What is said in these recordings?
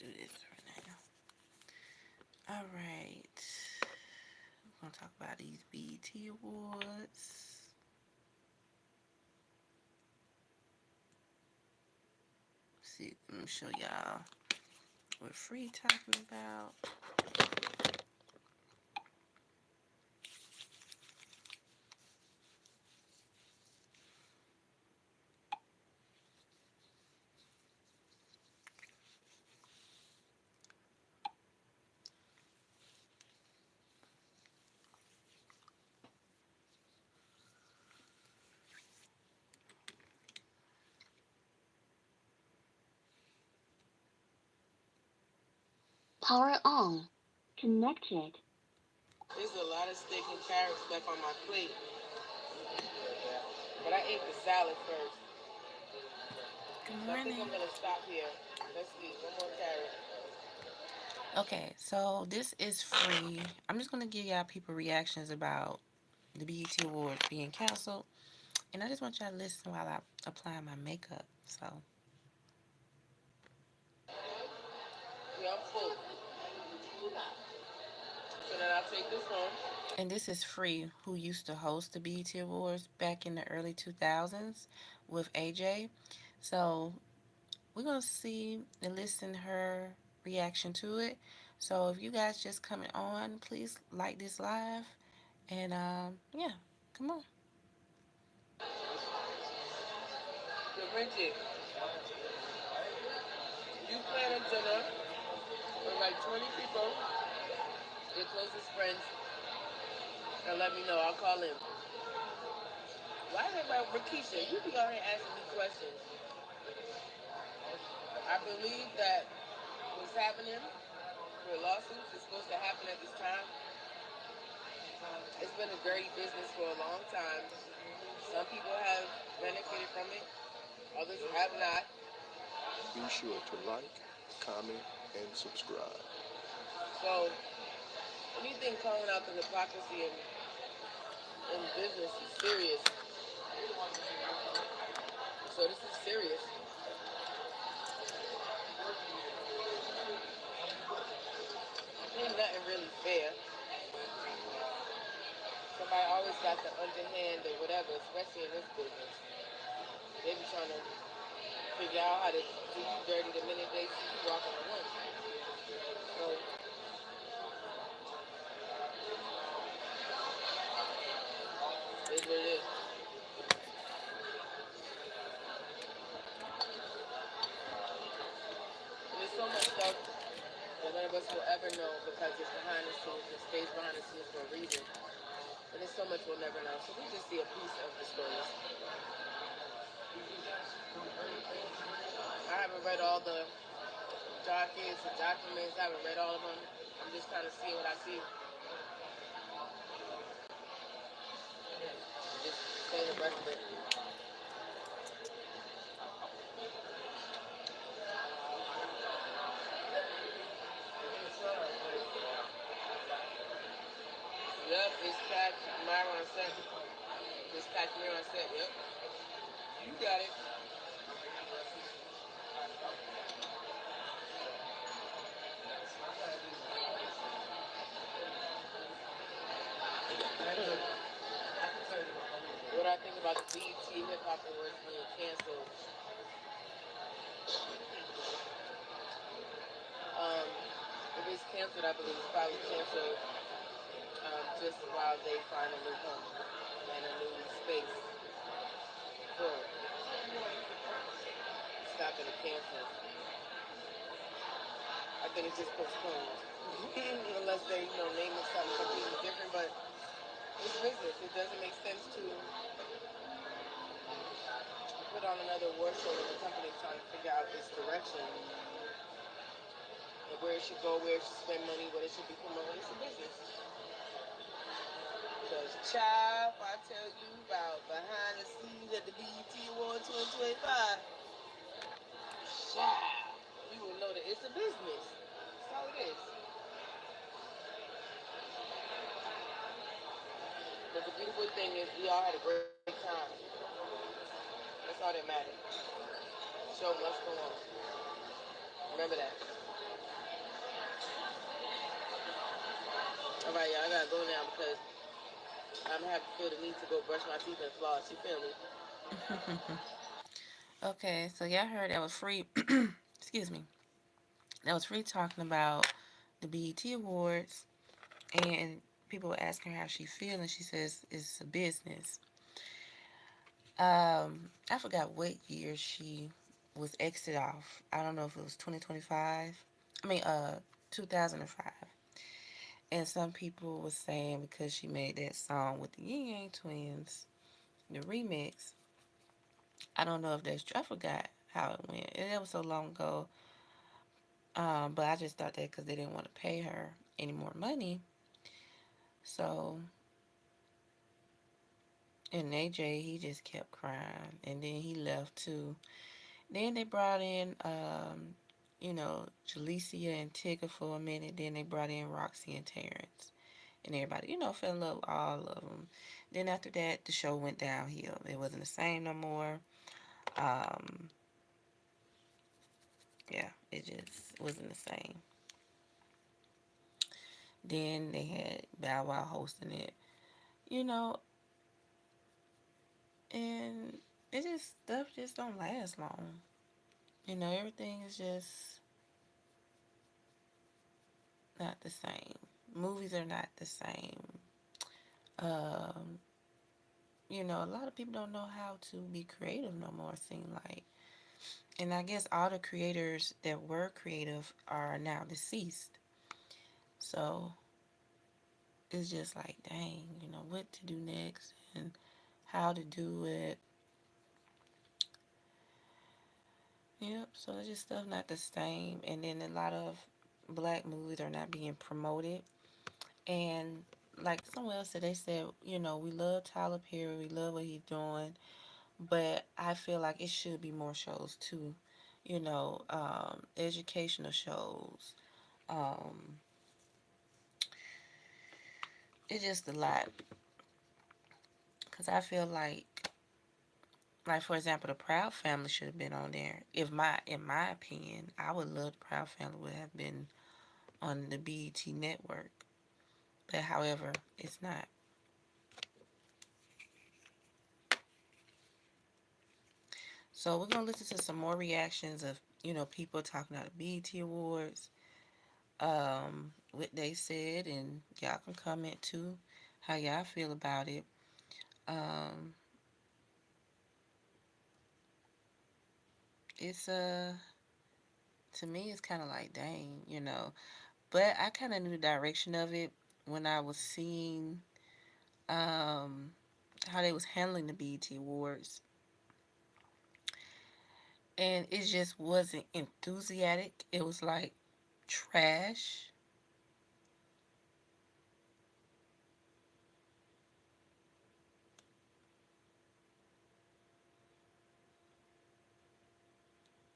do this right now. All right. We're going to talk about these BET Awards. See, let me show y'all what Free talking about. Power on. Connected. There's a lot of steak and carrots left on my plate, but I ate the salad first. Good morning. So I think I'm gonna stop here. Let's eat one more carrot. Okay, so this is free. I'm just gonna give y'all people reactions about the BET Awards being canceled, and I just want y'all to listen while I apply my makeup. So yeah, I'm full. So then I'll take this home. And this is Free, who used to host the BET Awards back in the early 2000s with AJ. So we're going to see and listen her reaction to it. So if you guys just coming on, please like this live. And yeah, come on. So Bridget, you plan a dinner with like 20 people, your closest friends, and let me know. I'll call in. Why is everybody, Rakisha, you be out here asking me questions. I believe that what's happening with lawsuits is supposed to happen at this time. It's been a dirty business for a long time. Some people have benefited from it, others have not. Be sure to like, comment, and subscribe. So anything calling out the hypocrisy in business is serious. So this is serious. Ain't nothing really fair. Somebody always got the underhand or whatever, especially in this business. They be trying to figure out how to do you dirty the minute they see you walking on lunch. So it's what it is. And there's so much stuff that none of us will ever know because it's behind the scenes. It stays behind the scenes for a reason. And there's so much we'll never know. So we just see a piece of the stories. I haven't read all the dockets and documents. I haven't read all of them. I'm just kind of seeing what I see. Just saying the rest of it. Yep, it's packed. Myra on set. It's packed here on set. Yep. You got it. What I think about the BET Hip Hop Awards being canceled. Um, if it's canceled, I believe it's probably canceled just while they find a new home and a new space for it. It's not going to cancel. I think it's just postponed. Unless they, name it something completely different. But it's business. It doesn't make sense to put on another award show when the company's trying to figure out its direction and where it should go, where it should spend money, what it should be promoting. It's a business. Because, child, if I tell you about behind the scenes at the BET Award 2025, child, you will know that it's a business. That's all it is. But the beautiful thing is we all had a great time. That's all that matters. The show must go on. Remember that. All right, y'all. I gotta go now because I'm gonna have to feel the need to go brush my teeth and floss. You feel me? Okay, so y'all heard that was free. Excuse me. That was free talking about the BET Awards, and people were asking her how she feel, and she says it's a business. I forgot what year she was exited off. I don't know if it was 2025. I mean, 2005. And some people were saying because she made that song with the Yin Yang Twins, the remix. I don't know if that's true. I forgot how it went. It was so long ago. But I just thought that because they didn't want to pay her any more money. So, and AJ, he just kept crying. And then he left too. Then they brought in, Jalecia and Tigger for a minute. Then they brought in Roxy and Terrence. And everybody, fell in love with all of them. Then after that, the show went downhill. It wasn't the same no more. Um, yeah, it just wasn't the same. Then they had Bow Wow hosting it, you know, and stuff just don't last long. Everything is just not the same. Movies are not the same. Um, a lot of people don't know how to be creative no more, it seem like. And I guess all the creators that were creative are now deceased. So it's just like, dang, what to do next and how to do it. Yep, so it's just stuff not the same. And then a lot of black movies are not being promoted. And like someone else said, they said, we love Tyler Perry, we love what he's doing, but I feel like it should be more shows too. Educational shows. Um, it's just a lot because I feel like for example, the Proud Family should have been on there. In my opinion, I would love the Proud Family would have been on the BET network, but however, it's not. So we're gonna listen to some more reactions of people talking about the BET Awards, what they said, and y'all can comment too how y'all feel about it. Um, it's to me it's kind of like dang, but I kind of knew the direction of it when I was seeing um how they was handling the BET Awards, and it just wasn't enthusiastic. It was like trash.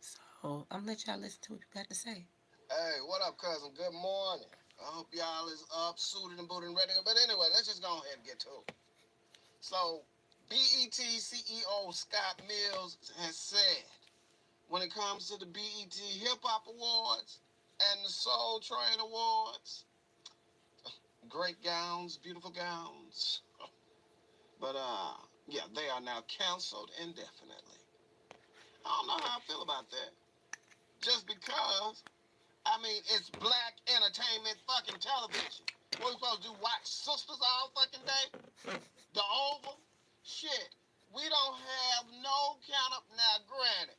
So I'm gonna let y'all listen to what you got to say. Hey, what up, cousin? Good morning. I hope y'all is up, suited and booted and ready. But anyway, let's just go ahead and get to it. So, BET CEO Scott Mills has said when it comes to the BET Hip Hop Awards and the Soul Train Awards, great gowns, beautiful gowns. But yeah, they are now canceled indefinitely. I don't know how I feel about that. Just because I mean, it's black entertainment fucking television. What we supposed to do? Watch Sisters all fucking day? The Oval? Shit. We don't have no count up. Now, granted,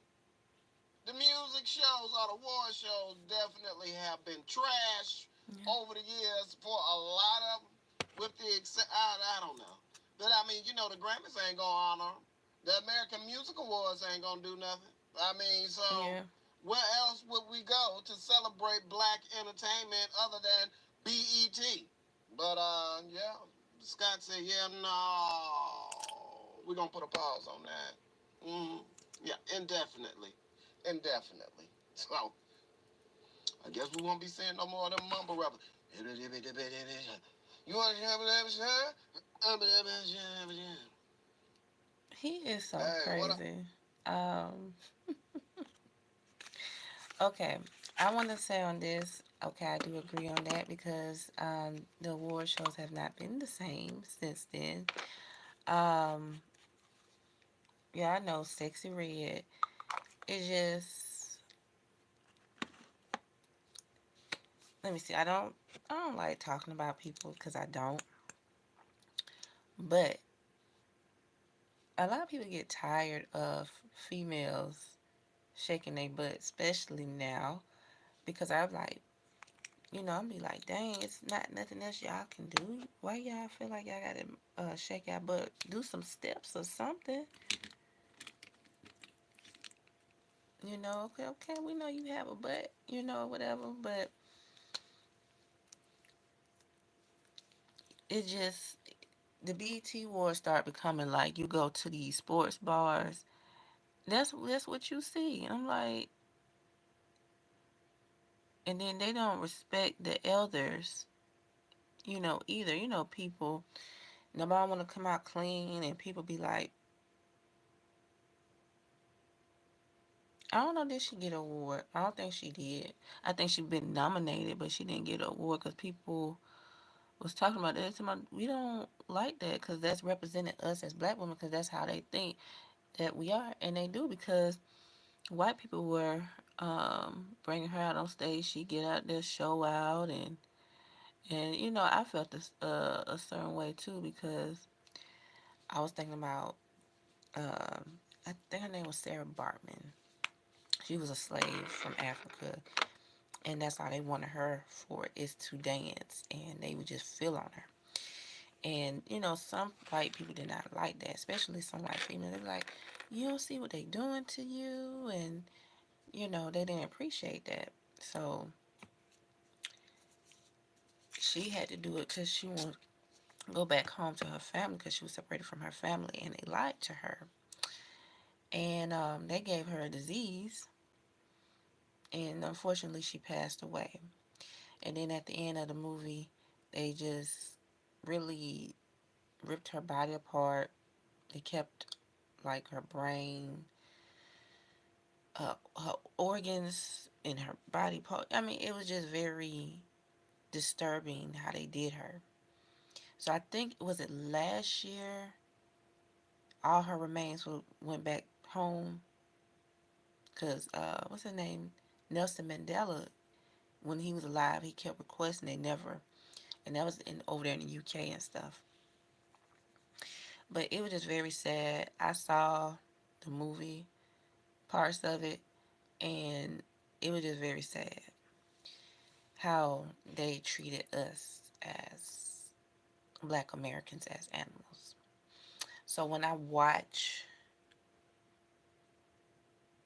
the music shows or the war shows definitely have been trash over the years for a lot of them. With the I don't know. But I mean, the Grammys ain't gonna honor them. The American Music Awards ain't gonna do nothing. I mean, so Yeah. where else would we go to celebrate black entertainment other than BET? But yeah, Scott said, yeah, no, we're gonna put a pause on that. Yeah, indefinitely. So I guess we won't be seeing no more of them mumble rappers. You want to have He is so Hey, what up? crazy. Um, okay. I want to say on this, okay, I do agree on that because the award shows have not been the same since then. Um, yeah, I know Sexy Red. It just, let me see. I don't like talking about people because I don't. But a lot of people get tired of females shaking their butt, especially now, because I'm like, I'm be like, dang, it's not nothing else y'all can do. Why y'all feel like y'all gotta shake your butt? Do some steps or something. Okay, okay, we know you have a butt, whatever. But it just the BT wars start becoming like you go to these sports bars. That's what you see. I'm like, and then they don't respect the elders, either. People nobody want to come out clean, and people be like, I don't know, did she get an award? I don't think she did. I think she been nominated, but she didn't get an award because people was talking about that. We don't like that because that's representing us as black women because that's how they think that we are, and they do because white people were bringing her out on stage. She get out there, show out, and I felt this a certain way too because I was thinking about I think her name was Sarah Bartman. She was a slave from Africa, and that's all they wanted her for is to dance, and they would just feel on her. And some white people did not like that, especially some white females. They were like, "You don't see what they doing to you," and they didn't appreciate that. So she had to do it because she wanted to go back home to her family because she was separated from her family, and they lied to her, and they gave her a disease, and unfortunately, she passed away. And then at the end of the movie, they just really ripped her body apart. They kept like her brain, her organs in her body part. I mean, it was just very disturbing how they did her. So I think was it last year, all her remains went back home because what's her name, Nelson Mandela. When he was alive, he kept requesting they never, and that was over there in the UK and stuff. But it was just very sad. I saw the movie, parts of it, and it was just very sad how they treated us as black Americans as animals. So when I watch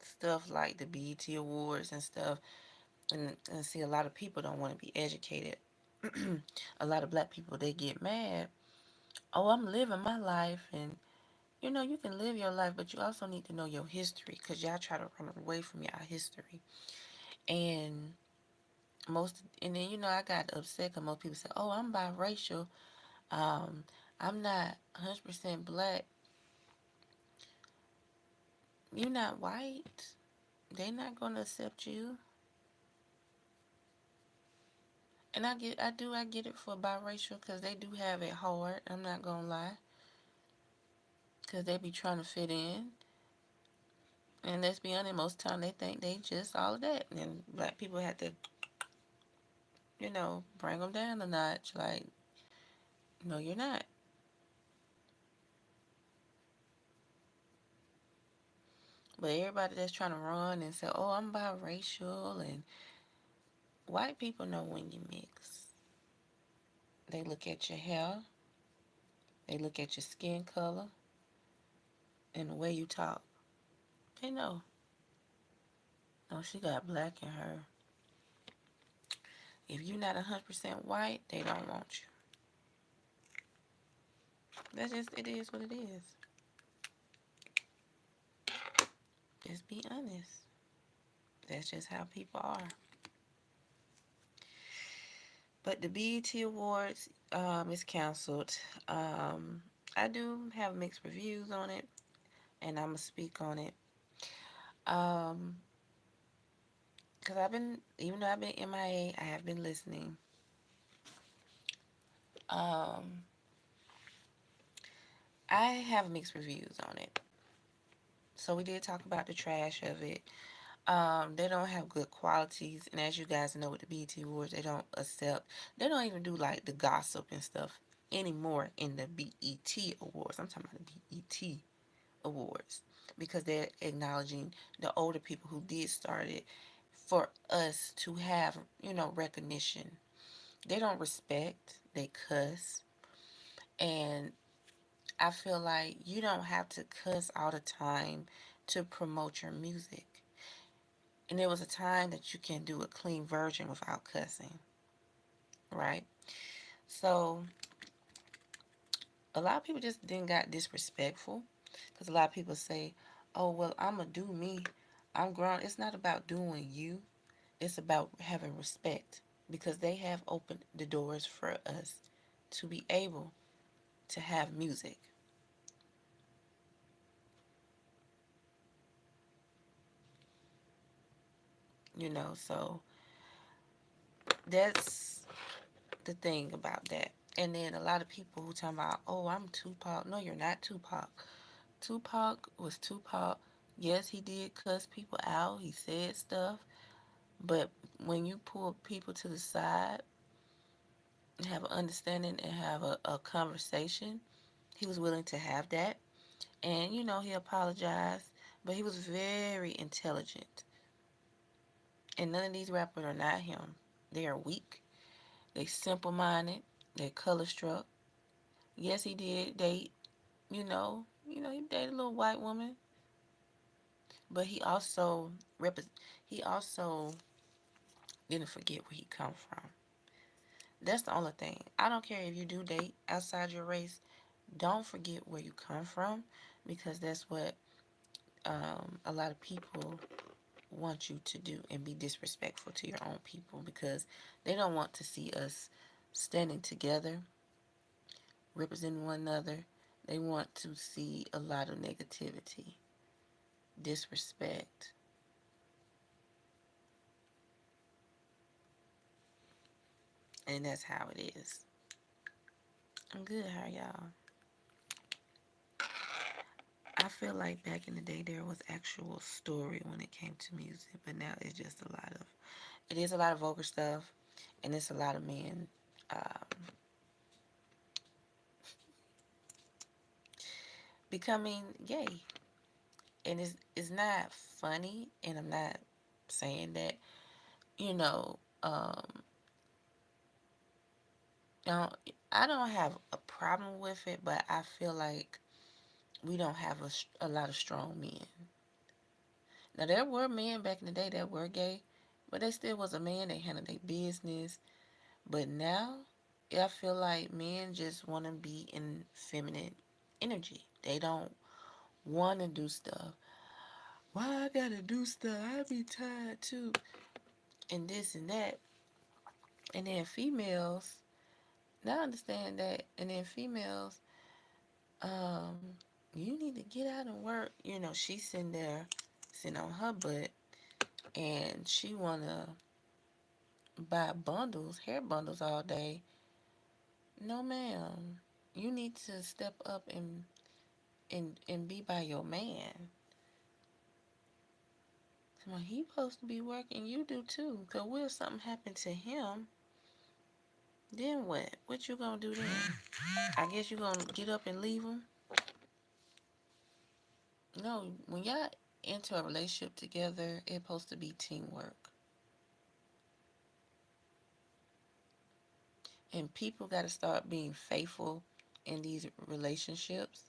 stuff like the BET Awards and stuff, and see a lot of people don't want to be educated, a lot of black people, they get mad. Oh, I'm living my life, and you can live your life, but you also need to know your history because y'all try to run away from your history. And and then I got upset because most people say, "Oh, I'm biracial. Um, I'm not 100% black." You're not white. They not gonna accept you. And I get it for biracial because they do have it hard. I'm not gonna lie, because they be trying to fit in. And let's be honest, most time they think they just all of that, and black people have to, bring them down a notch. Like, no, you're not. But everybody that's trying to run and say, "Oh, I'm biracial," and white people know when you mix. They look at your hair, they look at your skin color, and the way you talk. They know. No, she got black in her. If you're not 100% white, they don't want you. That's just, it is what it is. Just be honest. That's just how people are. But the BET Awards is canceled. I do have mixed reviews on it, and I'm going to speak on it. Um, because even though I've been MIA, I have been listening. Um, I have mixed reviews on it. So we did talk about the trash of it. They don't have good qualities, and as you guys know with the BET Awards, they don't even do like the gossip and stuff anymore in the BET Awards. I'm talking about the BET Awards because they're acknowledging the older people who did start it for us to have, recognition. They don't respect, they cuss, and I feel like you don't have to cuss all the time to promote your music. And there was a time that you can do a clean version without cussing, right? So a lot of people just then got disrespectful because a lot of people say, "Oh well, I'ma do me. I'm grown." It's not about doing you. It's about having respect because they have opened the doors for us to be able to have music. So that's the thing about that. And then a lot of people who talk about, "Oh, I'm Tupac." No, you're not Tupac. Tupac was Tupac. Yes, he did cuss people out. He said stuff. But when you pull people to the side and have an understanding and have a conversation, he was willing to have that. And, he apologized. But he was very intelligent. And none of these rappers are not him. They are weak. They simple minded. They're color struck. Yes, he did date, he dated a little white woman. But he also didn't forget where he come from. That's the only thing. I don't care if you do date outside your race. Don't forget where you come from because that's what a lot of people want you to do and be disrespectful to your own people because they don't want to see us standing together, representing one another. They want to see a lot of negativity, disrespect, and that's how it is. I'm good. How are y'all? I feel like back in the day there was actual story when it came to music, but now it's just it is a lot of vulgar stuff, and it's a lot of men um, becoming gay, and it's not funny, and I'm not saying that you know don't, I don't have a problem with it, but I feel like we don't have a lot of strong men. Now there were men back in the day that were gay, but they still was a man. They handled their business. But now, I feel like men just want to be in feminine energy. They don't want to do stuff. Why I gotta do stuff? I be tired too. And this and that. And then females, now I understand that. And then females, you need to get out and work. She's sitting there, sitting on her butt, and she wanna buy bundles, hair bundles all day. No, ma'am. You need to step up and be by your man. Come on, he supposed to be working. You do too. Cause what if something happened to him? Then what? What you gonna do then? I guess you gonna get up and leave him. No, when y'all enter a relationship together, it's supposed to be teamwork. And people got to start being faithful in these relationships.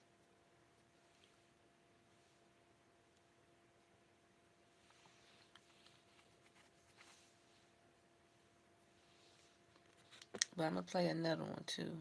But I'm gonna play another one too.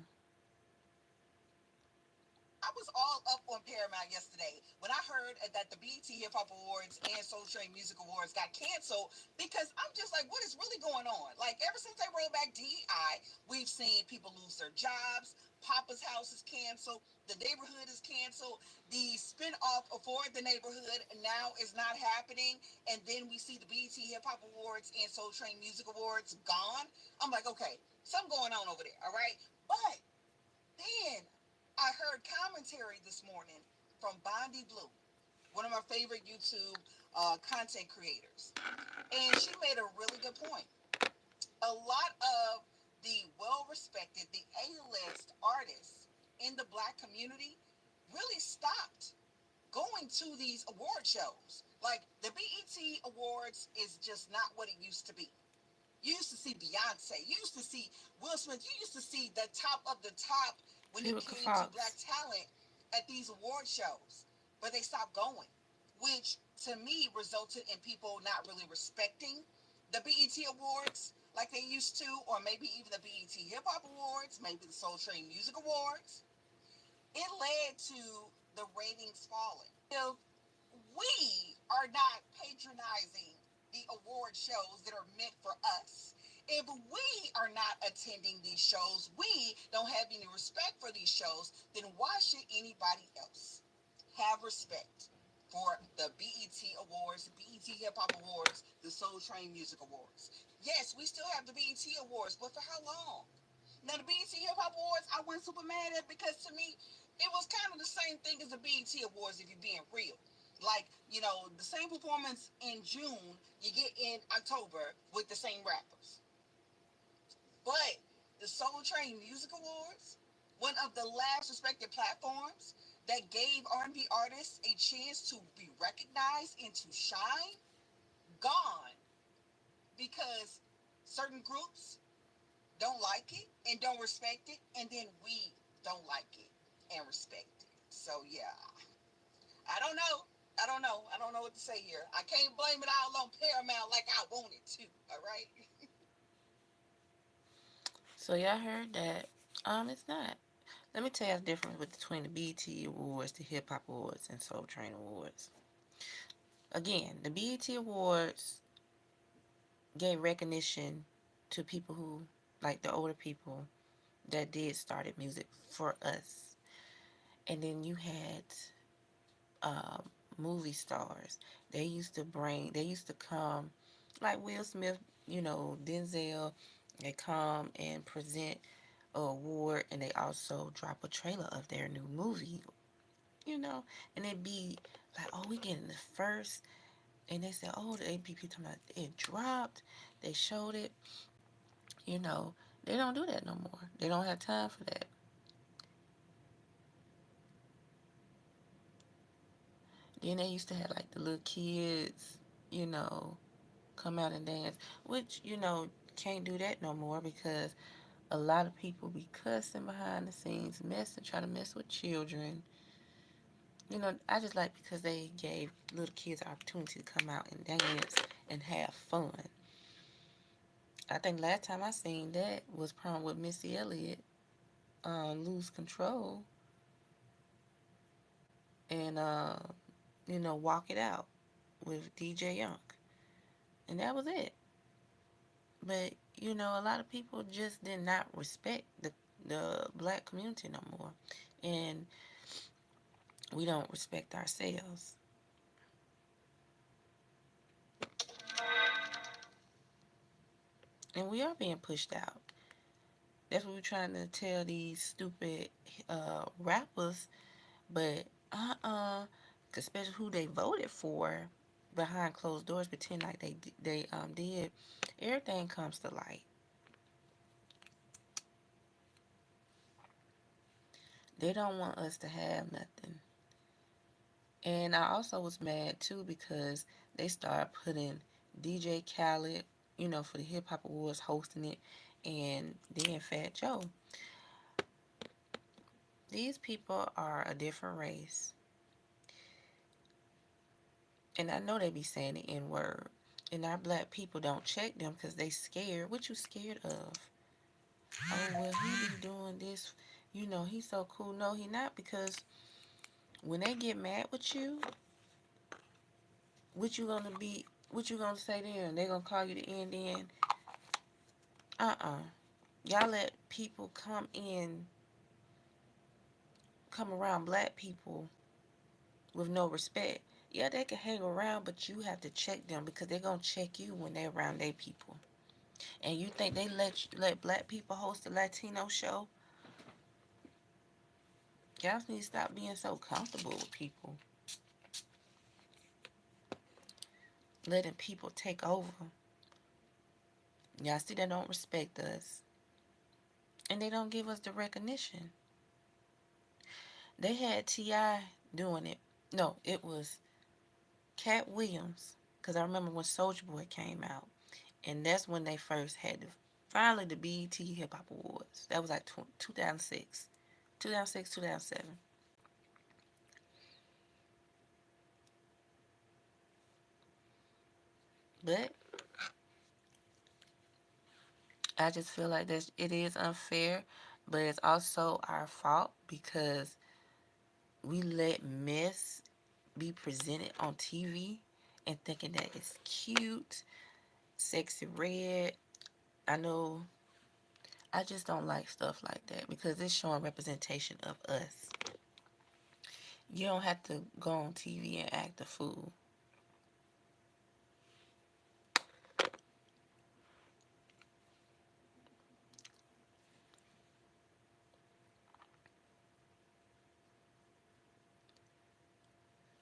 I was all up on Paramount yesterday when I heard that the BET Hip Hop Awards and Soul Train Music Awards got canceled because I'm just like, what is really going on? Like, ever since they rolled back DEI, we've seen people lose their jobs, Papa's House is canceled. The Neighborhood is canceled. The spinoff for the Neighborhood now is not happening. And then we see the BET Hip Hop Awards and Soul Train Music Awards gone. I'm like, okay, something going on over there, all right? But then I heard commentary this morning from Bondi Blue, one of my favorite YouTube content creators. And she made a really good point. A lot of the well respected, the A-list artists in the black community really stopped going to these award shows. Like the BET Awards is just not what it used to be. You used to see Beyonce. You used to see Will Smith. You used to see the top of the top when it Vivica came to black Fox. talent at these award shows. But they stopped going, which to me resulted in people not really respecting the BET Awards like they used to, or maybe even the BET Hip Hop Awards, maybe the Soul Train Music Awards. It led to the ratings falling. If we are not patronizing the award shows that are meant for us, if we are not attending these shows, we don't have any respect for these shows, then why should anybody else have respect for the BET Awards, the BET Hip Hop Awards, the Soul Train Music Awards? Yes, we still have the BET Awards, but for how long? Now the BET Hip Hop Awards, I wasn't super mad at because to me, it was kind of the same thing as the BET Awards if you're being real. Like, the same performance in June you get in October with the same rappers. But the Soul Train Music Awards, one of the last respected platforms that gave R&B artists a chance to be recognized and to shine, gone because certain groups don't like it and don't respect it, and then we don't like it and respect it. So yeah, I don't know. I don't know. I don't know what to say here. I can't blame it all on Paramount like I wanted to. All right. So y'all heard that? It's not. Let me tell you the difference between the BET Awards, the Hip Hop Awards, and Soul Train Awards. Again, the BET Awards gave recognition to people who, like the older people, that did started music for us. And then you had um, movie stars. They used to come, like Will Smith, Denzel, they come and present a award, and they also drop a trailer of their new movie, and it'd be like, oh, we getting the first, and they said, oh, the APP talking about it dropped, they showed it, you know, they don't do that no more. They don't have time for that. Then they used to have like the little kids, you know, come out and dance, which, can't do that no more because a lot of people be cussing behind the scenes, messing, trying to mess with children. I just like because they gave little kids the opportunity to come out and dance and have fun. I think last time I seen that was prom with Missy Elliott, Lose Control, and, Walk It Out with DJ Young. And that was it. But, a lot of people just did not respect the black community no more. And we don't respect ourselves. And we are being pushed out. That's what we're trying to tell these stupid rappers. But especially who they voted for behind closed doors, pretend like they did. Everything comes to light. They don't want us to have nothing. And I also was mad too because they started putting DJ Khaled, for the Hip Hop Awards, hosting it, and then Fat Joe. These people are a different race. And I know they be saying the N word. And our black people don't check them because they scared. What you scared of? Oh, well, he be doing this. He's so cool. No, he not, because when they get mad with you, what you gonna say then? They gonna call you the end then? Uh-uh. Y'all let people come in come around black people with no respect, yeah, they can hang around, but you have to check them because they're gonna check you when they're around their people. And you think they let black people host a Latino show? Y'all need to stop being so comfortable with people, letting people take over. Y'all see they don't respect us, and they don't give us the recognition. They had T.I. doing it. No, it was Cat Williams, because I remember when Soulja Boy came out, and that's when they first had finally the BET Hip Hop Awards. That was like 2006, 2006, 2007. But I just feel like it is unfair, but it's also our fault because we let mess be presented on TV and thinking that it's cute, sexy red. I know I just don't like stuff like that because it's showing representation of us. You don't have to go on TV and act a fool.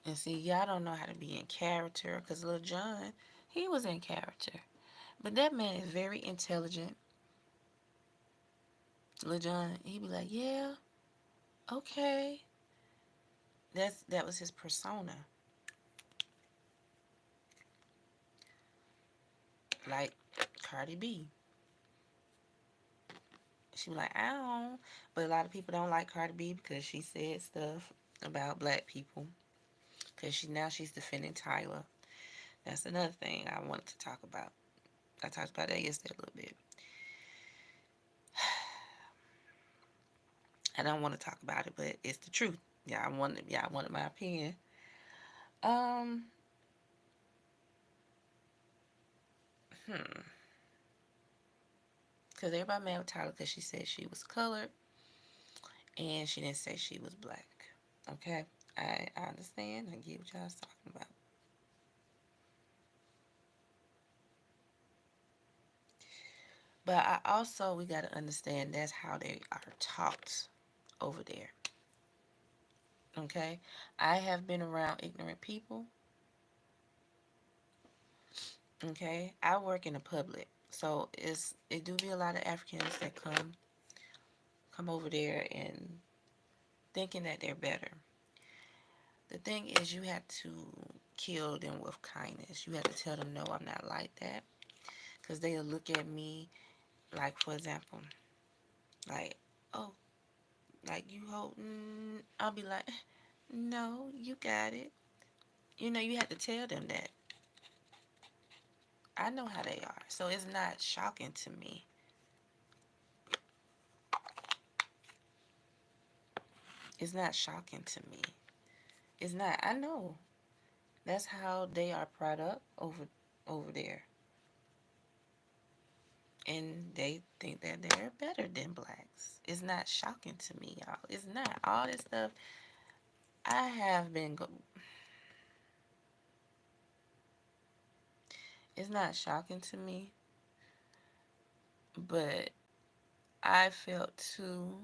And see, y'all don't know how to be in character because Lil Jon, he was in character. But that man is very intelligent. Lil Jon, he be like, yeah, okay. That was his persona. Like Cardi B. She be like, I don't. But a lot of people don't like Cardi B because she said stuff about black people. Because she's defending Tyler. That's another thing I wanted to talk about. I talked about that yesterday a little bit. I don't want to talk about it, but it's the truth. Yeah, I wanted my opinion. Um, hmm. Because everybody mad with Tyler because she said she was colored and she didn't say she was black. Okay? I understand. I get what y'all was talking about. But we got to understand that's how they are taught over there. Okay? I have been around ignorant people. Okay? I work in the public. So it do be a lot of Africans that come over there and thinking that they're better. The thing is you have to kill them with kindness. You have to tell them no, I'm not like that. Because they'll look at me like, for example, like, oh, like you hope, I'll be like, no, you got it. You have to tell them that. I know how they are. So it's not shocking to me. It's not shocking to me. It's not. I know. That's how they are brought up over there. And they think that they're better than blacks. It's not shocking to me, y'all. It's not. All this stuff I have been it's not shocking to me, but I felt too,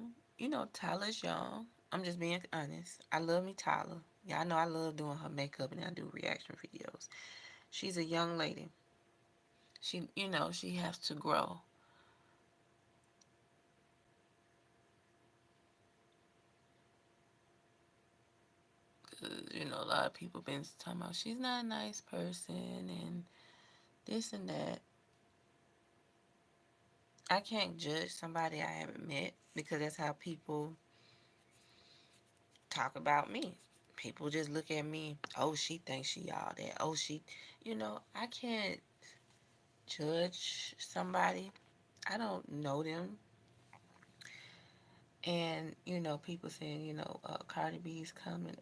Tyler's young. I'm just being honest. I love me Tyler. Y'all know I love doing her makeup and I do reaction videos. She's a young lady. She has to grow. 'Cause, a lot of people been talking about she's not a nice person and this and that. I can't judge somebody I haven't met because that's how people talk about me. People just look at me, oh, she thinks she all that. Oh, I can't judge somebody. I don't know them. And, people saying, Cardi B's coming,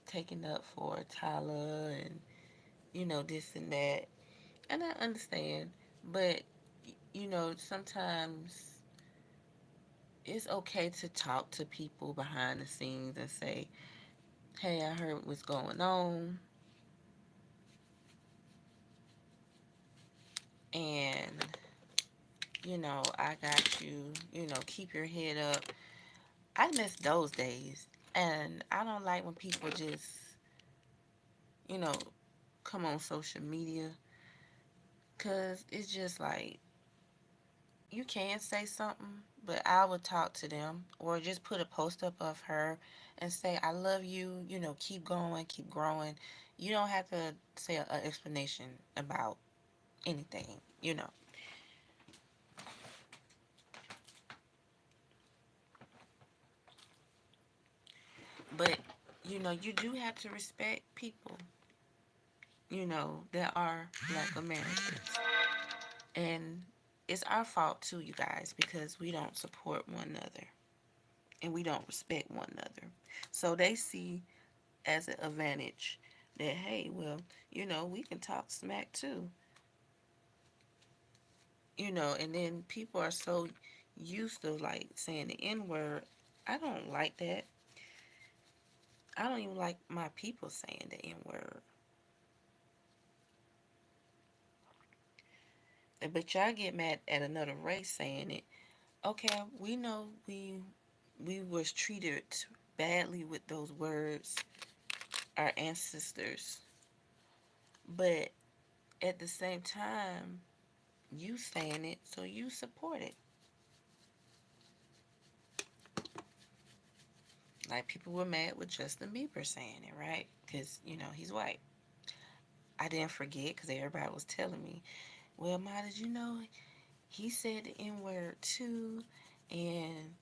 taking up for Tyler and, this and that. And I understand. But, sometimes it's okay to talk to people behind the scenes and say, hey, I heard what's going on. And, I got you. Keep your head up. I miss those days. And I don't like when people just, you know, come on social media. Because it's just like, you can say something, but I would talk to them or just put a post up of her and say, I love you, keep going, keep growing. You don't have to say an explanation about anything. But, you do have to respect people, that are Black Americans. And it's our fault too, you guys, because we don't support one another and we don't respect one another. So they see as an advantage that, hey, well, we can talk smack too, and then people are so used to like saying the N word. I don't like that. I don't even like my people saying the N word. But y'all get mad at another race saying it. Okay, we know we was treated badly with those words, our ancestors. But at the same time, you saying it, so you support it. Like people were mad with Justin Bieber saying it, right? Because he's white. I didn't forget because everybody was telling me, "Well, Ma, did you know he said the N word too?" And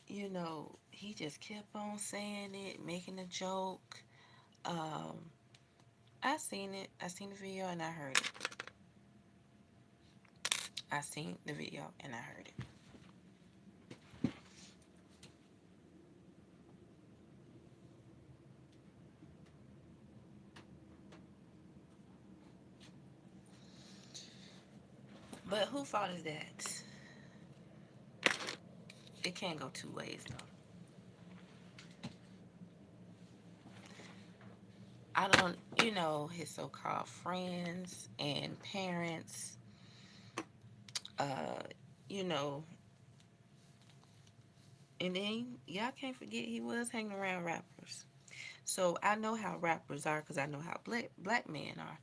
he just kept on saying it, making a joke. Um, I seen it. I seen the video and I heard it. I seen the video and I heard it. But who fault is that? It can't go two ways though. I don't, his so-called friends and parents, uh, you know, and then y'all can't forget he was hanging around rappers. So I know how rappers are because I know how black men are.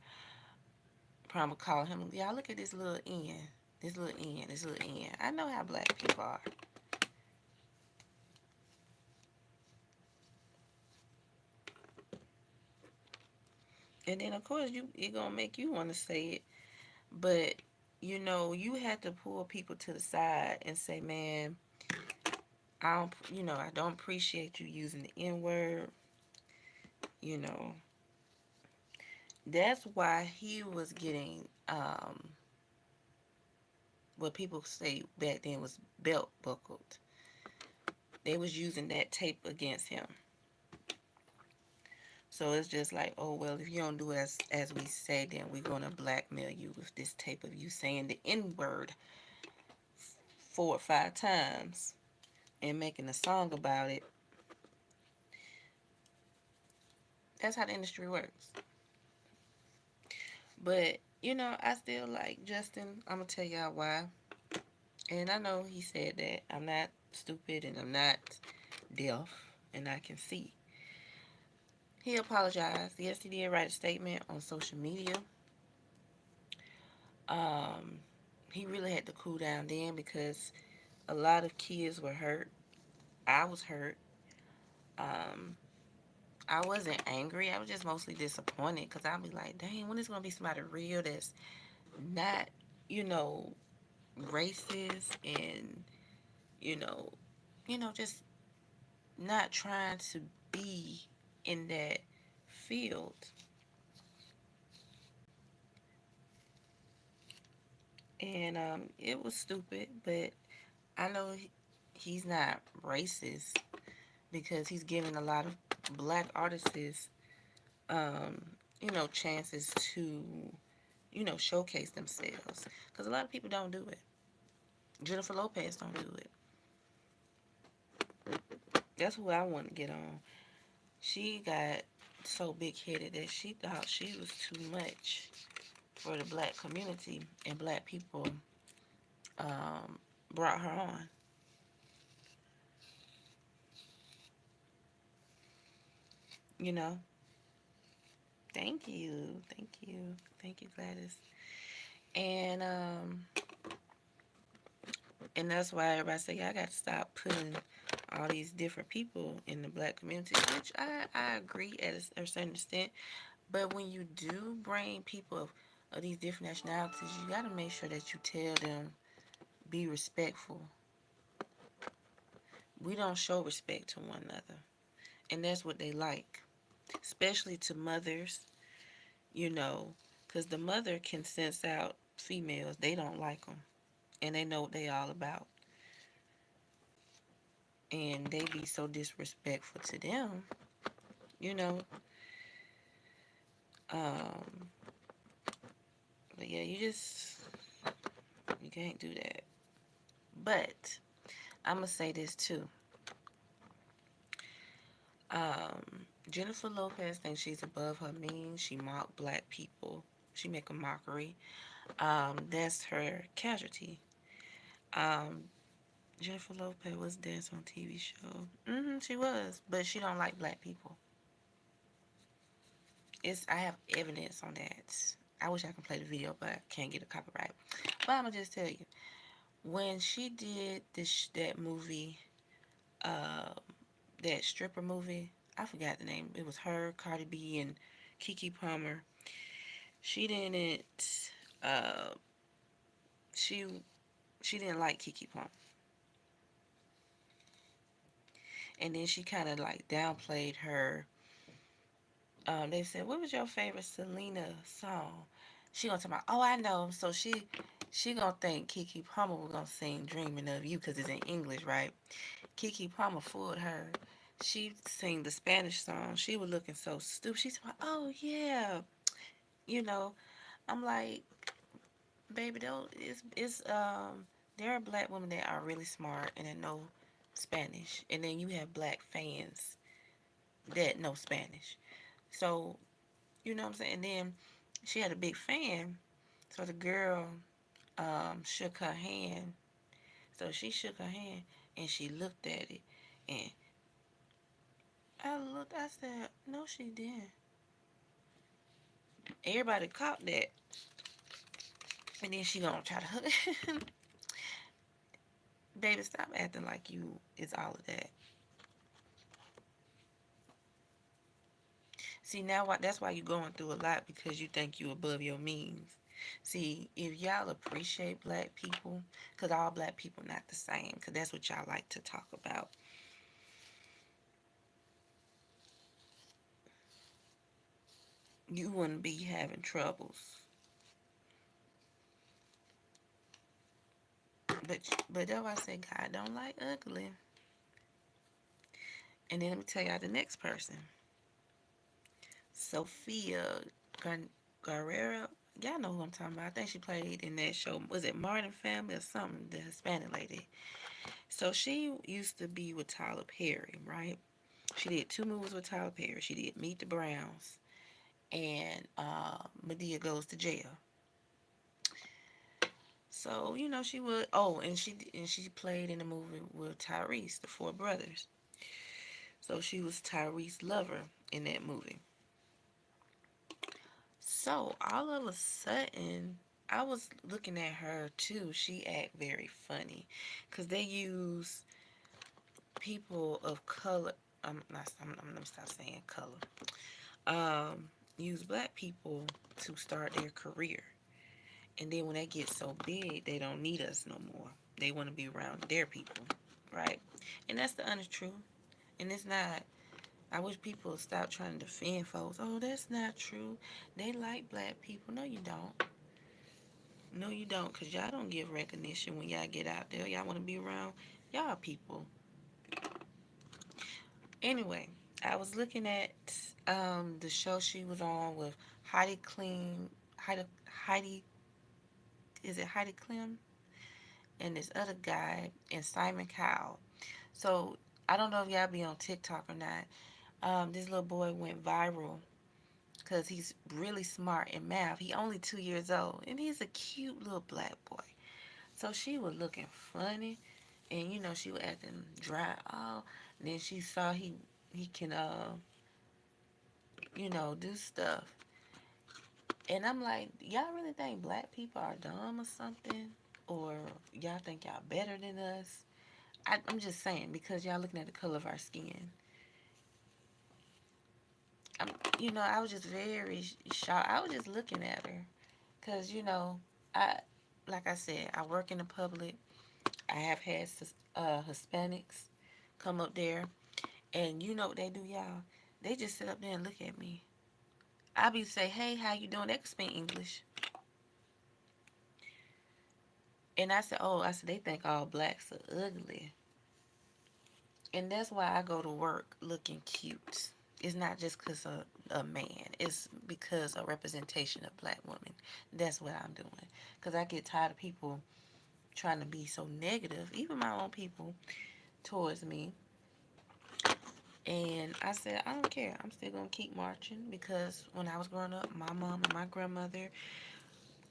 Probably call him, y'all look at this little N, this little N, this little N. I know how black people are. And then of course it gonna make you want to say it, but you have to pull people to the side and say, man, I don't appreciate you using the N word. You know, that's why he was getting what people say back then was belt buckled. They was using that tape against him. So it's just like, oh well, if you don't do as we say, then we're gonna blackmail you with this tape of you saying the N word 4 or 5 times and making a song about it. That's how the industry works. But I still like Justin. I'm gonna tell y'all why. And I know he said that I'm not stupid and I'm not deaf and I can see. He apologized. Yes, he did write a statement on social media. Um, he really had to cool down then because a lot of kids were hurt. I was hurt. Um, I wasn't angry. I was just mostly disappointed because I'd be like, dang, when is going to be somebody real that's not, you know, racist and, you know, just not trying to be in that field. And it was stupid, but I know he's not racist because he's giving a lot of black artists, um, chances to, showcase themselves. Because a lot of people don't do it. Jennifer Lopez don't do it. That's who I want to get on. She got so big headed that she thought she was too much for the black community, and black people um, brought her on. You know, thank you, thank you, thank you, Gladys. And and that's why everybody say, yeah, I got to stop putting all these different people in the black community, which I agree at a certain extent. But when you do bring people of these different nationalities, you got to make sure that you tell them be respectful. We don't show respect to one another, and that's what they like, especially to mothers, you know, because the mother can sense out females. They don't like them, and they know what they all about, and they be so disrespectful to them, you know. Um, but yeah, you can't do that. But I'm gonna say this too. Jennifer Lopez thinks she's above her means. She mock black people. She make a mockery. That's her casualty. Um, Jennifer Lopez was dancing on TV show. She was, but she don't like black people. I have evidence on that. I wish I could play the video, but I can't get a copyright. But I'm gonna just tell you, when she did that movie, uh, that stripper movie, I forgot the name. It was her, Cardi B, and Keke Palmer. She didn't. Uh, she she didn't like Keke Palmer, and then she kind of like downplayed her. They said, "What was your favorite Selena song?" She gonna tell me, "Oh, I know." So she gonna think Keke Palmer was gonna sing "Dreaming of You" because it's in English, right? Keke Palmer fooled her. She sang the Spanish song. She was looking so stupid. She said, "Oh yeah," you know. I'm like, baby, though, there are black women that are really smart and that know Spanish, and then you have black fans that know Spanish. So you know what I'm saying. And then she had a big fan, so the girl shook her hand. So she shook her hand and she looked at it, and I looked. I said, "No, she didn't." Everybody caught that, and then she gonna try to hook. Baby, stop acting like you is all of that. See, now that's why you're going through a lot, because you think you above your means. See, if y'all appreciate black people, because all black people not the same, because that's what y'all like to talk about, you wouldn't be having troubles. But that's why I say God don't like ugly. And then let me tell y'all the next person. Sophia Guerrero. Y'all know who I'm talking about. I think she played in that show. Was it Martin Family or something? The Hispanic lady. So she used to be with Tyler Perry, right? She did two movies with Tyler Perry. She did Meet the Browns and Medea Goes to Jail. So she would. Oh, and she played in a movie with Tyrese, the Four Brothers. So she was Tyrese's lover in that movie. So all of a sudden, I was looking at her too. She act very funny, cause they use people of color. I'm not. I'm gonna stop saying color. Um, use black people to start their career, and then when they get so big, they don't need us no more. They want to be around their people, right? And that's the honest truth. And it's not. I wish people would stop trying to defend folks. Oh, that's not true. They like black people. No, you don't. No, you don't, because y'all don't give recognition when y'all get out there. Y'all want to be around y'all people. Anyway, I was looking at the show she was on with Heidi Clean, Heidi, is it Heidi Clem? And this other guy, and Simon Cowell. So I don't know if y'all be on TikTok or not. This little boy went viral because he's really smart in math. He only 2 years old, and he's a cute little black boy. So she was looking funny, and she was acting dry. Oh, and then she saw he can do stuff. And I'm like, y'all really think black people are dumb or something? Or y'all think y'all better than us? I'm just saying, because y'all looking at the color of our skin. I'm, I was just very shocked. I was just looking at her. Because, I, like I said, I work in the public. I have had Hispanics come up there. And you know what they do, y'all? They just sit up there and look at me. I be say, hey, how you doing? They can speak English. And I said, they think all blacks are ugly. And that's why I go to work looking cute. It's not just because of a man. It's because of representation of black women. That's what I'm doing. Because I get tired of people trying to be so negative, even my own people, towards me. And I said, I don't care. I'm still going to keep marching because when I was growing up, my mom and my grandmother,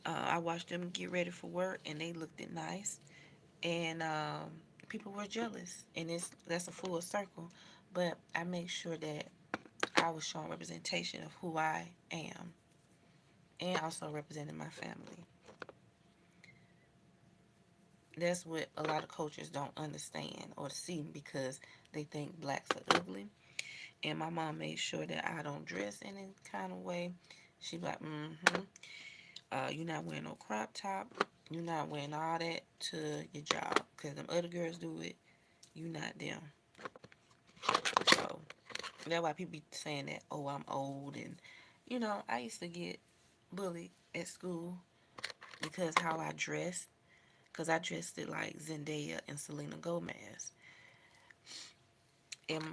I watched them get ready for work and they looked it nice. And people were jealous. And that's a full circle. But I make sure that I was showing representation of who I am and also representing my family. That's what a lot of cultures don't understand or see because they think blacks are ugly. And my mom made sure that I don't dress in any kind of way. She be like, you're not wearing no crop top. You're not wearing all that to your job. Because them other girls do it. You not them. So that's why people be saying that, oh, I'm old. And, I used to get bullied at school because how I dressed. Because I dressed it like Zendaya and Selena Gomez. And,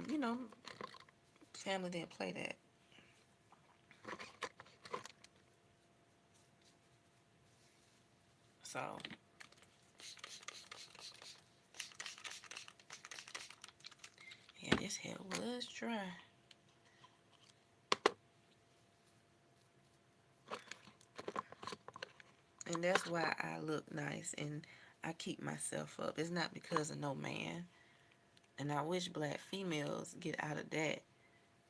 family didn't play that. So, yeah, this hair was dry. And that's why I look nice and I keep myself up. It's not because of no man. And I wish black females get out of that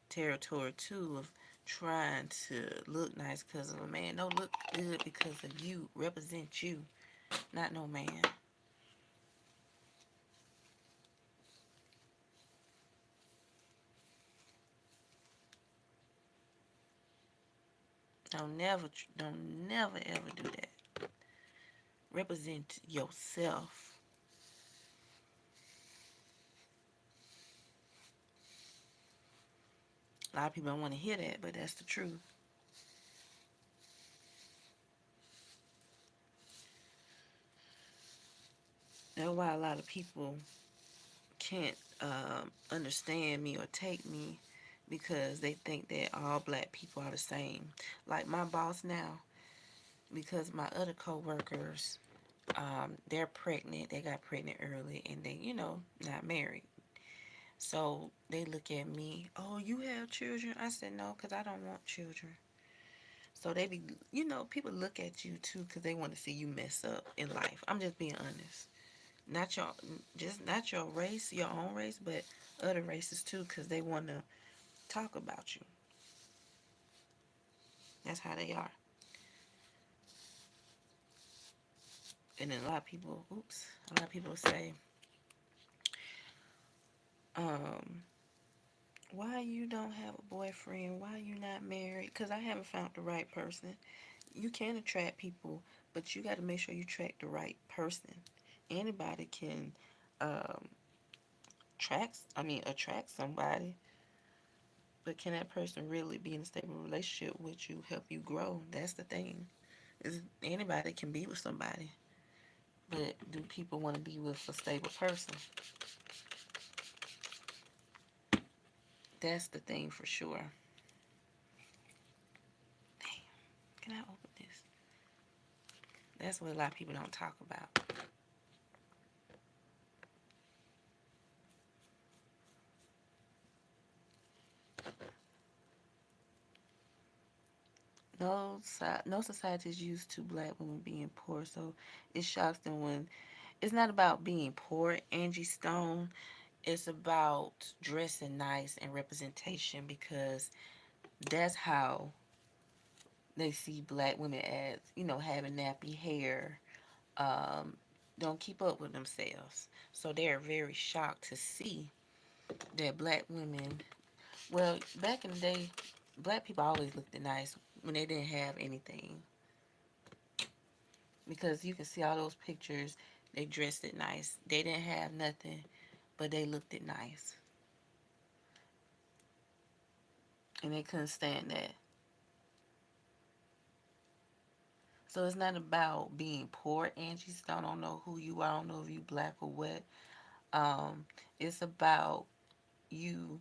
territory too of trying to look nice because of a man. No, look good because of you. Represent you, not no man. Don't never ever do that. Represent yourself. A lot of people don't want to hear that, but that's the truth. That's why a lot of people can't understand me or take me because they think that all black people are the same. Like my boss now, because my other coworkers, they're pregnant. They got pregnant early, and they, not married. So they look at me. Oh, you have children? I said no, because I don't want children. So they be, people look at you too because they want to see you mess up in life. I'm just being honest. Not your, just not your race, your own race, but other races too, because they want to talk about you. That's how they are. And then a lot of people say, um, why you don't have a boyfriend? Why you not married? Because I haven't found the right person. You can attract people, but you got to make sure you attract the right person. Anybody can um, attract somebody, but can that person really be in a stable relationship with you, help you grow? That's the thing. Is anybody can be with somebody, but do people want to be with a stable person? That's the thing for sure. Damn, can I open this? That's what a lot of people don't talk about. no society is used to black women being poor, so it shocks them when it's not about being poor, Angie Stone. It's about dressing nice and representation because that's how they see black women as, having nappy hair, um, don't keep up with themselves. So they're very shocked to see that black women, well, back in the day, black people always looked nice when they didn't have anything. Because you can see all those pictures, they dressed it nice. They didn't have nothing, but they looked it nice. And they couldn't stand that. So it's not about being poor, Angie Stone. I don't know who you are. I don't know if you black or what. Um, it's about you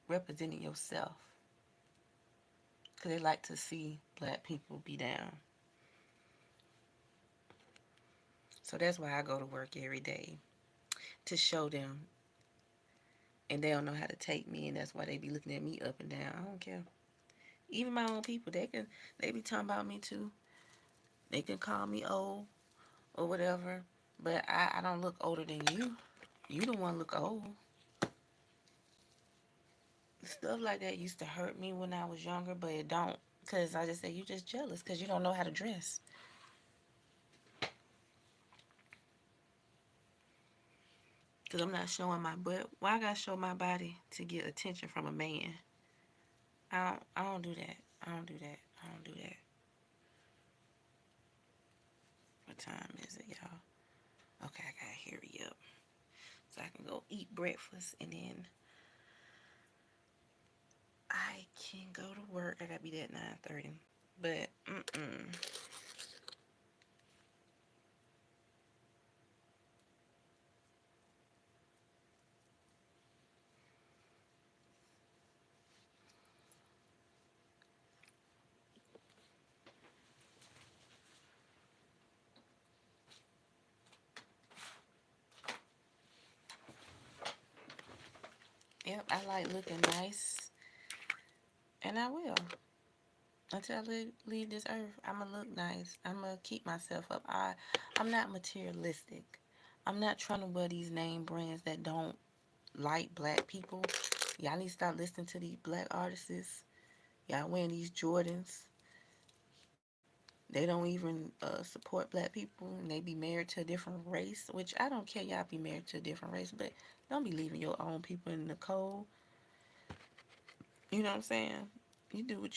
representing yourself. Because they like to see black people be down. So that's why I go to work every day to show them. And they don't know how to take me. And that's why they be looking at me up and down. I don't care. Even my own people, they be talking about me too. They can call me old or whatever. But I don't look older than you. You the one look old. Stuff like that used to hurt me when I was younger, but it don't. Because I just say you just jealous because you don't know how to dress. Because I'm not showing my butt. Why I gotta show my body to get attention from a man? I don't do that. I don't do that. I don't do that. What time is it, y'all? Okay, I gotta hurry up. So I can go eat breakfast and then I can go to work. I gotta be there at 9:30. But yep, I like looking nice, and I will until I leave this earth. I'ma look nice. I'ma keep myself up. I'm not materialistic. I'm not trying to wear these name brands that don't like black people. Y'all need to start listening to these black artists. Y'all wearing these Jordans. They don't even support black people, and they be married to a different race. Which I don't care. Y'all be married to a different race, but don't be leaving your own people in the cold. You know what I'm saying? You do what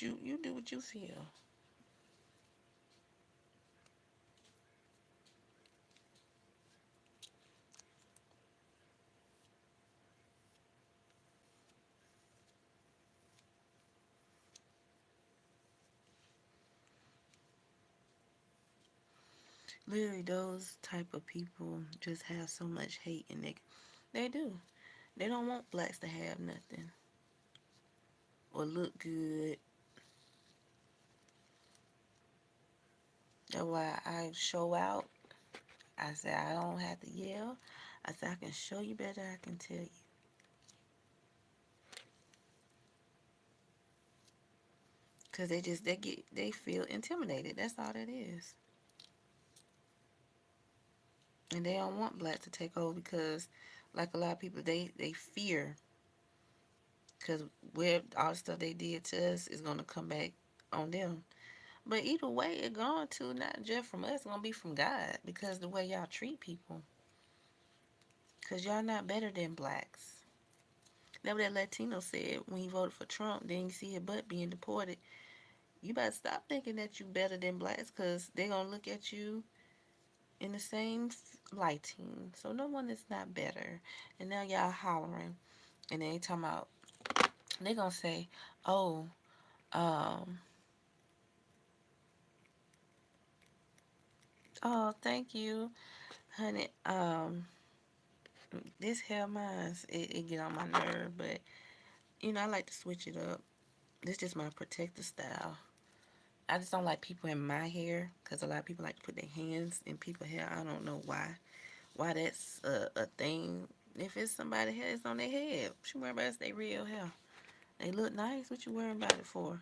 you feel. Literally, those type of people just have so much hate in it. They do. They don't want blacks to have nothing or look good. That's why I show out. I say I don't have to yell. I say I can show you better. I can tell you. Cause they feel intimidated. That's all that is. And they don't want black to take over because, like a lot of people, they fear because where all the stuff they did to us is gonna come back on them. But either way, it going to not just from us, it's gonna be from God because the way y'all treat people. Cause y'all not better than blacks. That's what that Latino said when he voted for Trump. Then you see his butt being deported. You better stop thinking that you better than blacks, cause they gonna look at you in the same lighting. So no one is not better. And now y'all hollering, and they talking about they gonna say, "Oh, um, oh, thank you, honey. This hair mine, it get on my nerve, but I like to switch it up. This just my protective style. I just don't like people in my hair because a lot of people like to put their hands in people's hair. I don't know why that's a thing. If it's somebody's hair, it's on their head. What you worry about? It's their real hair. They look nice. What you worrying about it for?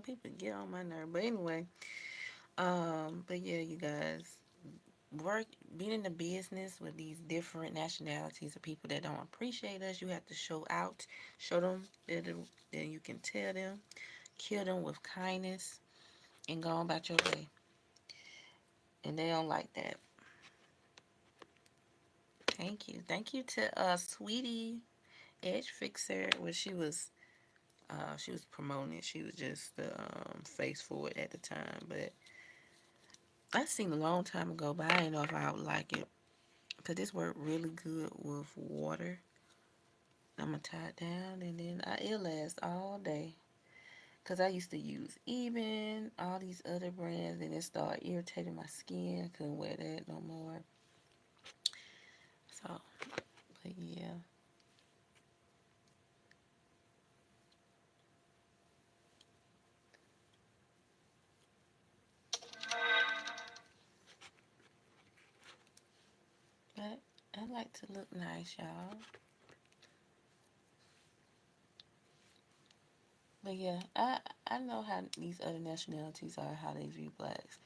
People get on my nerve. But anyway, but yeah, you guys, work being in the business with these different nationalities of people that don't appreciate us, you have to show out, show them that then you can tell them, kill them with kindness, and go on about your way. And they don't like that. Thank you to Sweetie Edge Fixer. When she was promoting it. She was just the face for it at the time. But I seen a long time ago, but I didn't know if I would like it. Because this worked really good with water. I'm going to tie it down and then it'll last all day. Because I used to use Eben, all these other brands, and it started irritating my skin. Couldn't wear that no more. So, but yeah. But I like to look nice, y'all. But yeah, I know how these other nationalities are, how they view blacks.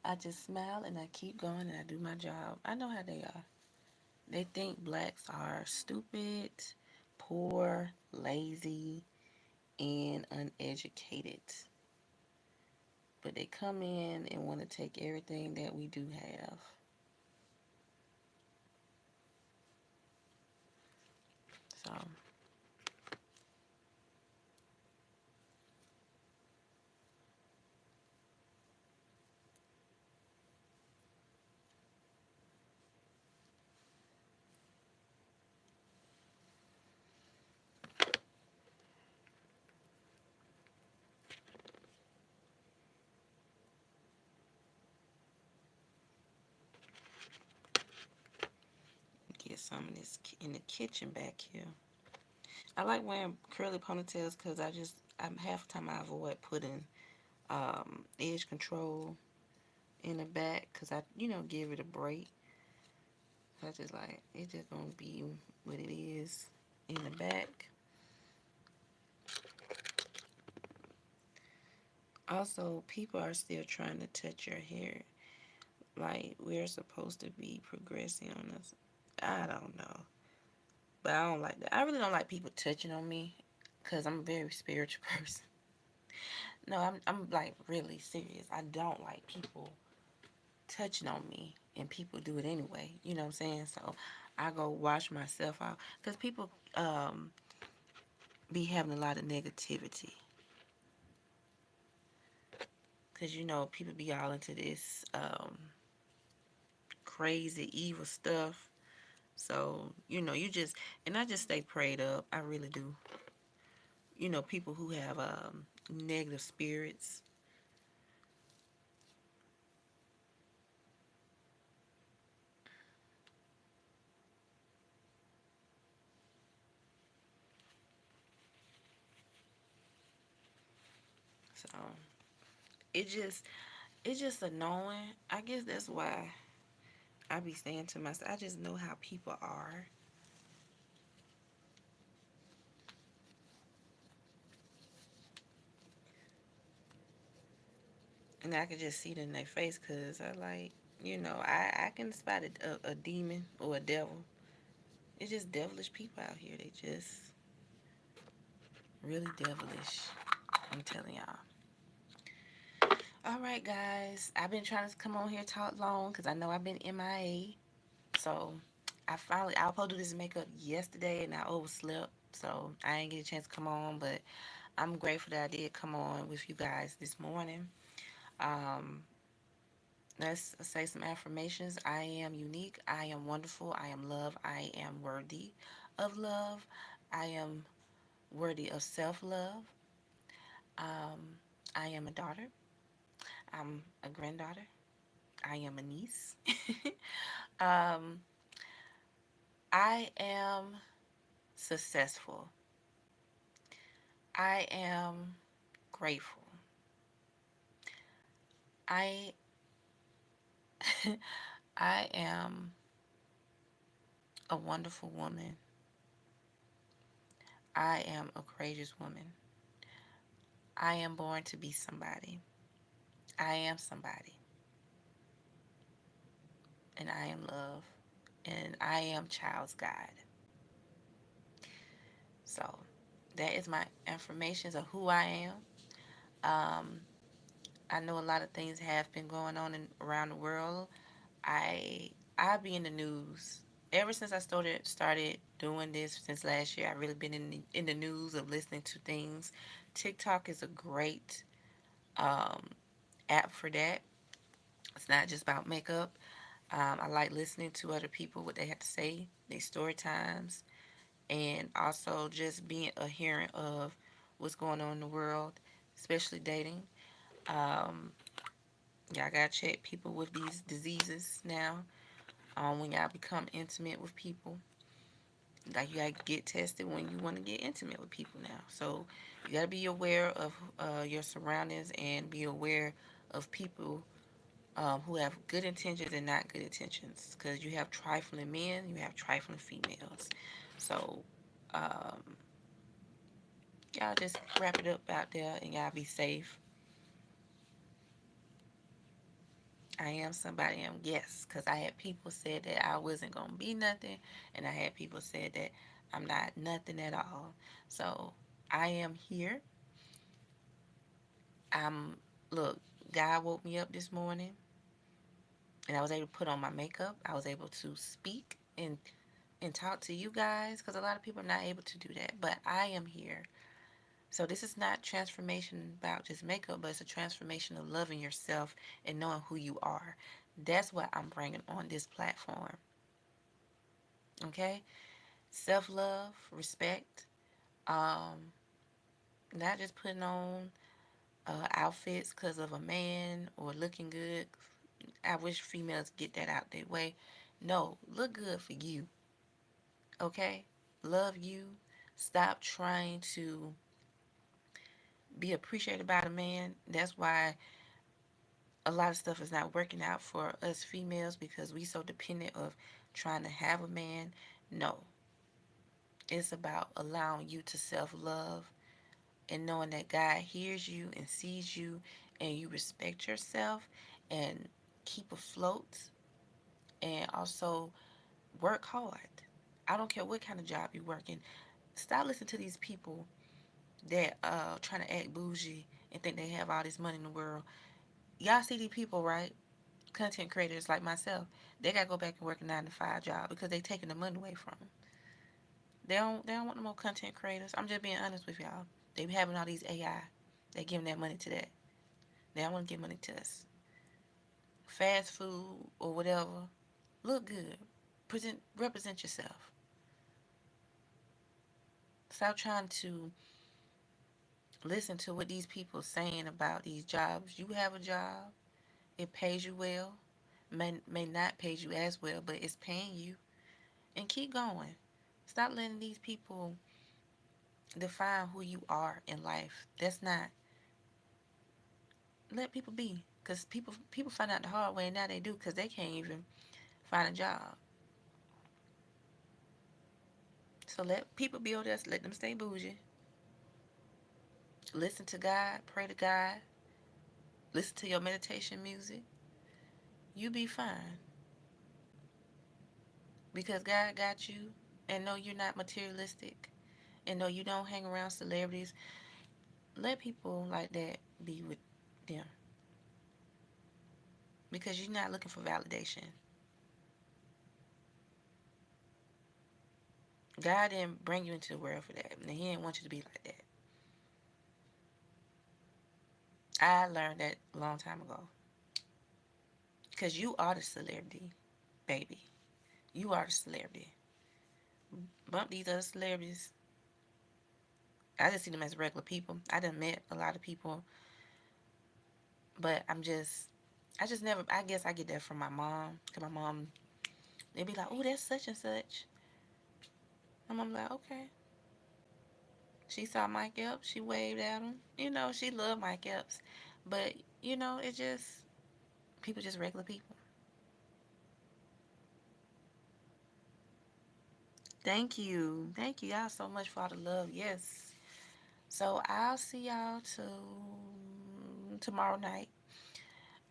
I just smile and I keep going and I do my job. I know how they are. They think blacks are stupid, poor, lazy, and uneducated. But they come in and want to take everything that we do have. So, get some of this in the kitchen back here. I like wearing curly ponytails because I'm half the time I avoid putting edge control in the back because give it a break. I just like it just gonna be what it is in the back. Also, people are still trying to touch your hair like we're supposed to be progressing on us. I don't know, but I don't like that. I really don't like people touching on me because I'm a very spiritual person. No, I'm like really serious. I don't like people touching on me, and people do it anyway. You know what I'm saying? So I go wash myself out because people be having a lot of negativity. Because people be all into this crazy evil stuff. So you just and I just stay prayed up. I really do. People who have negative spirits. So it just it's just annoying. I guess that's why I be saying to myself, I just know how people are. And I can just see it in their face because I like, I can spot a demon or a devil. It's just devilish people out here. They just really devilish. I'm telling y'all. All right, guys. I've been trying to come on here talk long because I know I've been MIA. So I was supposed to do this makeup yesterday and I overslept. So I didn't get a chance to come on, but I'm grateful that I did come on with you guys this morning. Um, let's say some affirmations. I am unique. I am wonderful. I am love. I am worthy of love. I am worthy of self love. Um, I am a daughter. I'm a granddaughter. I am a niece. um, I am successful. I am grateful. I I am a wonderful woman. I am a courageous woman. I am born to be somebody. I am somebody. And I am love. And I am child's God. So that is my affirmations of who I am. Um, I know a lot of things have been going on around the world. I be in the news ever since I started doing this since last year. I've really been in the news of listening to things. TikTok is a great um, app for that. It's not just about makeup. I like listening to other people what they have to say, their story times, and also just being adherent of what's going on in the world, especially dating. Um, y'all gotta check people with these diseases now. When y'all become intimate with people, like you gotta get tested when you want to get intimate with people now. So you gotta be aware of your surroundings and be aware of people who have good intentions and not good intentions. Because you have trifling men, you have trifling females. So um, y'all just wrap it up out there and y'all be safe. I am somebody. I am yes, because I had people said that I wasn't gonna be nothing, and I had people said that I'm not nothing at all. So I am here. I'm look. God woke me up this morning, and I was able to put on my makeup. I was able to speak and talk to you guys because a lot of people are not able to do that. But I am here. So this is not transformation about just makeup, but it's a transformation of loving yourself and knowing who you are. That's what I'm bringing on this platform. Okay, self-love, respect, um not just putting on outfits because of a man or looking good. I wish females get that out their way. No, look good for you. Okay, love you. Stop trying to be appreciated by the man. That's why a lot of stuff is not working out for us females because we so dependent of trying to have a man. No, it's about allowing you to self-love and knowing that God hears you and sees you and you respect yourself and keep afloat and also work hard. I don't care what kind of job you're working. Stop listening to these people that trying to act bougie and think they have all this money in the world. Y'all see these people, right? Content creators like myself, they gotta go back and work a 9 to 5 job because they taking the money away from them. They don't want no more content creators. I'm just being honest with y'all. They be having all these AI. They giving that money to that. They don't want to give money to us. Fast food or whatever. Look good. Represent yourself. Stop trying to listen to what these people saying about these jobs. You have a job. It pays you well. May not pay you as well, but it's paying you. And keep going. Stop letting these people define who you are in life. That's not. Let people be. Because people find out the hard way, and now they do because they can't even find a job. So let people build us. Let them stay bougie. Listen to God. Pray to God. Listen to your meditation music. You be fine. Because God got you. And no, you're not materialistic. And no, you don't hang around celebrities. Let people like that be with them. Because you're not looking for validation. God didn't bring you into the world for that. And He didn't want you to be like that. I learned that a long time ago. Because you are the celebrity, baby. You are the celebrity. Bump these other celebrities. I just see them as regular people. I done met a lot of people, but I just never, I guess I get that from my mom. Because my mom, they be like, oh, that's such and such. My mom like, okay. She saw Mike Epps. She waved at him. She loved Mike Epps. But, it just, people just regular people. Thank you. Thank you y'all so much for all the love. Yes. So I'll see y'all tomorrow night.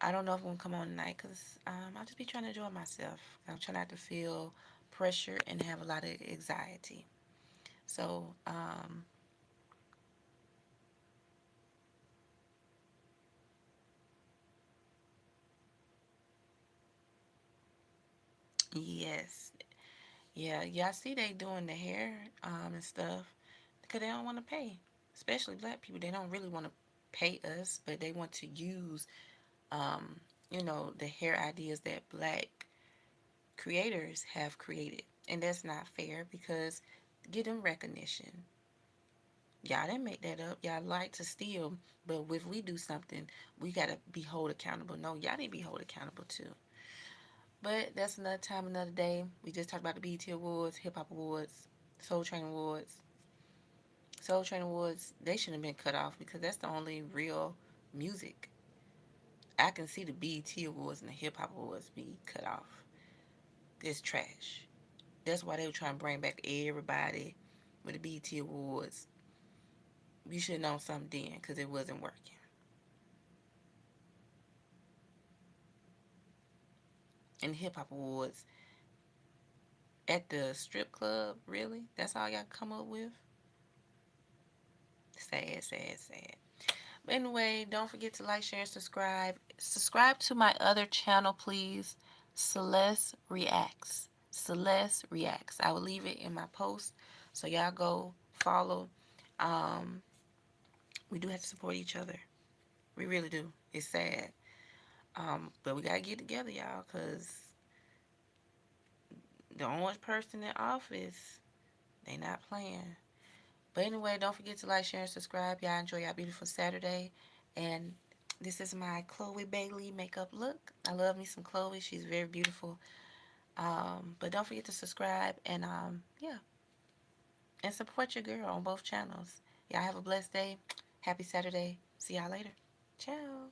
I don't know if I'm gonna come on tonight because I'll just be trying to enjoy myself. I'm trying not to feel pressure and have a lot of anxiety. So yes, yeah. I see they doing the hair and stuff because they don't want to pay, especially black people. They don't really want to pay us, but they want to use um, the hair ideas that black creators have created. And that's not fair because give them recognition. Y'all didn't make that up. Y'all like to steal, but if we do something, we gotta be held accountable. No, y'all need to be held accountable too. But that's another time, another day. We just talked about the BET Awards, Hip Hop Awards, Soul Train Awards. Soul Train Awards, they shouldn't have been cut off because that's the only real music. I can see the BET Awards and the Hip Hop Awards be cut off. It's trash. That's why they were trying to bring back everybody with the BET Awards. You should have known something then because it wasn't working. And the Hip Hop Awards at the strip club, really? That's all y'all come up with? Sad, sad, sad. But anyway, don't forget to like, share, and subscribe. Subscribe to my other channel, please. Celeste Reacts. Celeste Reacts. I will leave it in my post. So y'all go follow. Um, we do have to support each other. We really do. It's sad. But we gotta get together, y'all, cause the only person in office, they not playing. But anyway, don't forget to like, share, and subscribe. Y'all enjoy your beautiful Saturday. And this is my Chloe Bailey makeup look. I love me some Chloe. She's very beautiful. But don't forget to subscribe and yeah, and support your girl on both channels. Y'all have a blessed day. Happy Saturday. See y'all later. Ciao.